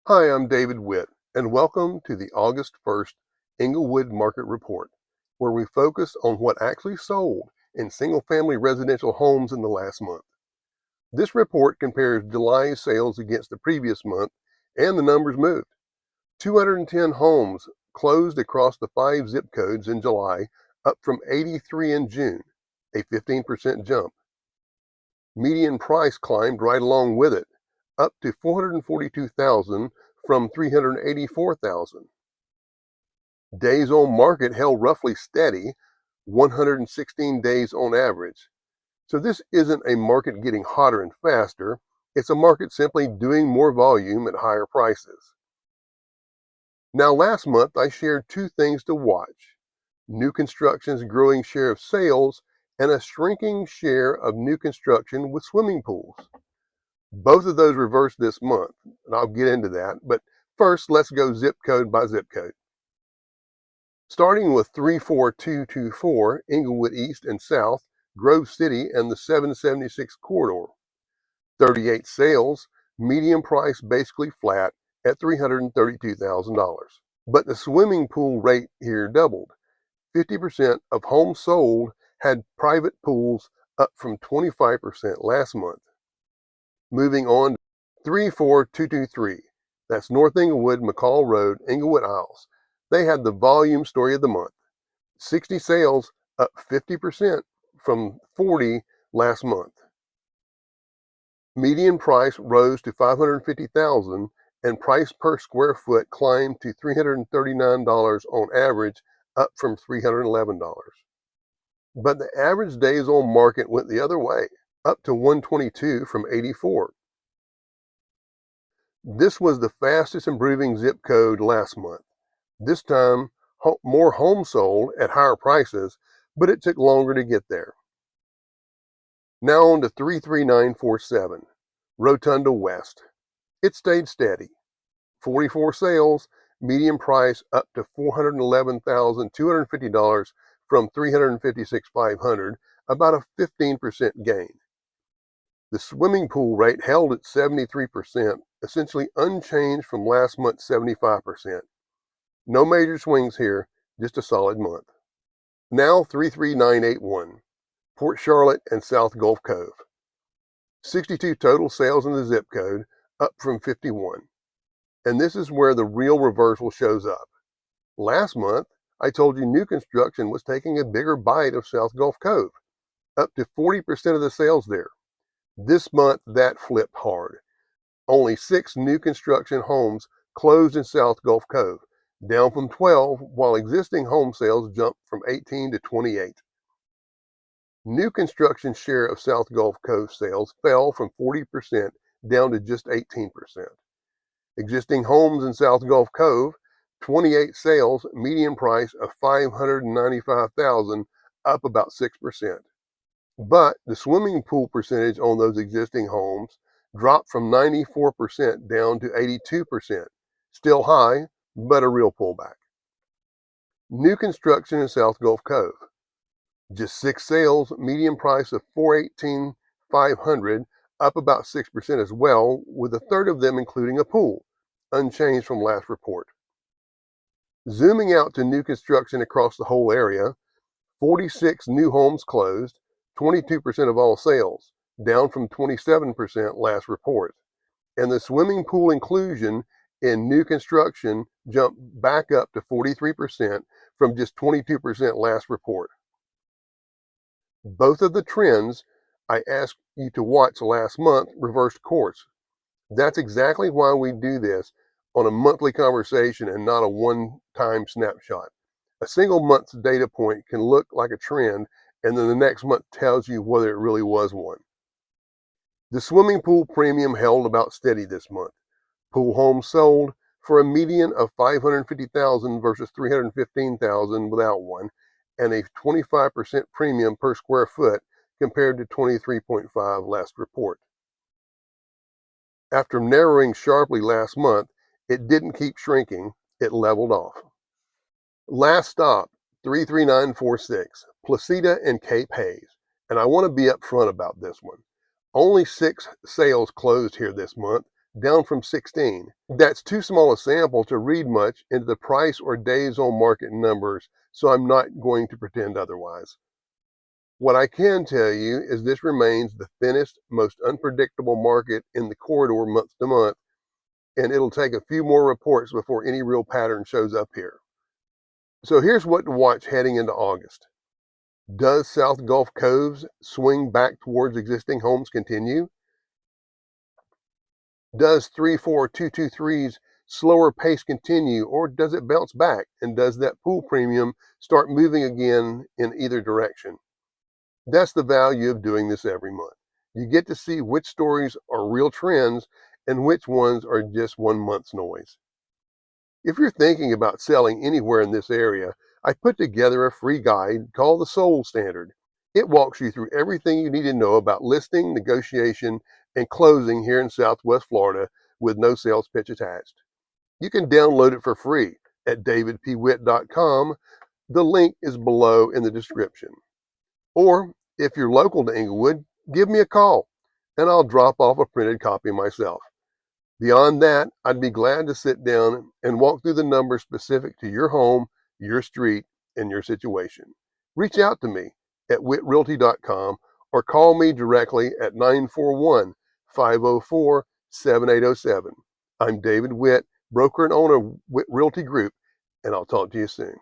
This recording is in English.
Hi, I'm David Witte, and welcome to the August 1st Englewood Market Report, where we focus on what actually sold in single-family residential homes in the last month. This report compares July's sales against the previous month, and the numbers moved. 210 homes closed across the 5 zip codes in July, up from 83 in June, a 15% jump. Median price climbed right along with it, up to $442,000 from $384,000. Days on market held roughly steady, 116 days on average. So this isn't a market getting hotter and faster, it's a market simply doing more volume at higher prices. Now last month I shared two things to watch: new construction's growing share of sales and a shrinking share of new construction with swimming pools. Both of those reversed this month, and I'll get into that, but first let's go zip code by zip code. Starting with 34224 Englewood East and South, Grove City, and the 776 corridor. 38 sales, median price basically flat at $332,000. But the swimming pool rate here doubled. 50% of homes sold had private pools, up from 25% last month. Moving on to 34223, that's North Englewood, McCall Road, Englewood Isles. They had the volume story of the month. 60 sales, up 50% from 40 last month. Median price rose to $550,000 and price per square foot climbed to $339 on average, up from $311. But the average days on market went the other way, up to 122 from 84. This was the fastest improving zip code last month. This time, more homes sold at higher prices, but it took longer to get there. Now on to 33947, Rotonda West. It stayed steady. 44 sales, median price up to $411,250 from $356,500, about a 15% gain. The swimming pool rate held at 73%, essentially unchanged from last month's 75%. No major swings here, just a solid month. Now 33981, Port Charlotte and South Gulf Cove. 62 total sales in the zip code, up from 51. And this is where the real reversal shows up. Last month, I told you new construction was taking a bigger bite of South Gulf Cove, up to 40% of the sales there. This month, that flipped hard. Only 6 new construction homes closed in South Gulf Cove, down from 12, while existing home sales jumped from 18 to 28. New construction share of South Gulf Cove sales fell from 40% down to just 18%. Existing homes in South Gulf Cove, 28 sales, median price of $595,000, up about 6%. But the swimming pool percentage on those existing homes dropped from 94% down to 82%. Still high, but a real pullback. New construction in South Gulf Cove. Just 6 sales, median price of $418,500, up about 6% as well, with a third of them including a pool, unchanged from last report. Zooming out to new construction across the whole area, 46 new homes closed, 22% of all sales, down from 27% last report. And the swimming pool inclusion in new construction jumped back up to 43% from just 22% last report. Both of the trends I asked you to watch last month reversed course. That's exactly why we do this on a monthly conversation and not a one-time snapshot. A single month's data point can look like a trend, and then the next month tells you whether it really was one. The swimming pool premium held about steady this month. Pool homes sold for a median of $550,000 versus $315,000 without one, and a 25% premium per square foot compared to 23.5 last report. After narrowing sharply last month, it didn't keep shrinking, it leveled off. Last stop, 33946, Placida and Cape Haze. And I want to be upfront about this one. Only 6 sales closed here this month, down from 16. That's too small a sample to read much into the price or days on market numbers, so I'm not going to pretend otherwise. What I can tell you is this remains the thinnest, most unpredictable market in the corridor month to month, and it'll take a few more reports before any real pattern shows up here. So here's what to watch heading into August. Does South Gulf Cove's swing back towards existing homes continue? Does 34223's slower pace continue, or does it bounce back? And does that pool premium start moving again in either direction? That's the value of doing this every month. You get to see which stories are real trends and which ones are just 1 month's noise. If you're thinking about selling anywhere in this area, I put together a free guide called the Soul Standard. It walks you through everything you need to know about listing, negotiation, and closing here in Southwest Florida with no sales pitch attached. You can download it for free at davidpwitte.com. The link is below in the description. Or if you're local to Englewood, give me a call and I'll drop off a printed copy myself. Beyond that, I'd be glad to sit down and walk through the numbers specific to your home, your street, and your situation. Reach out to me at witterealty.com or call me directly at 941-504-7807. I'm David Witte, broker and owner of Witte Realty Group, and I'll talk to you soon.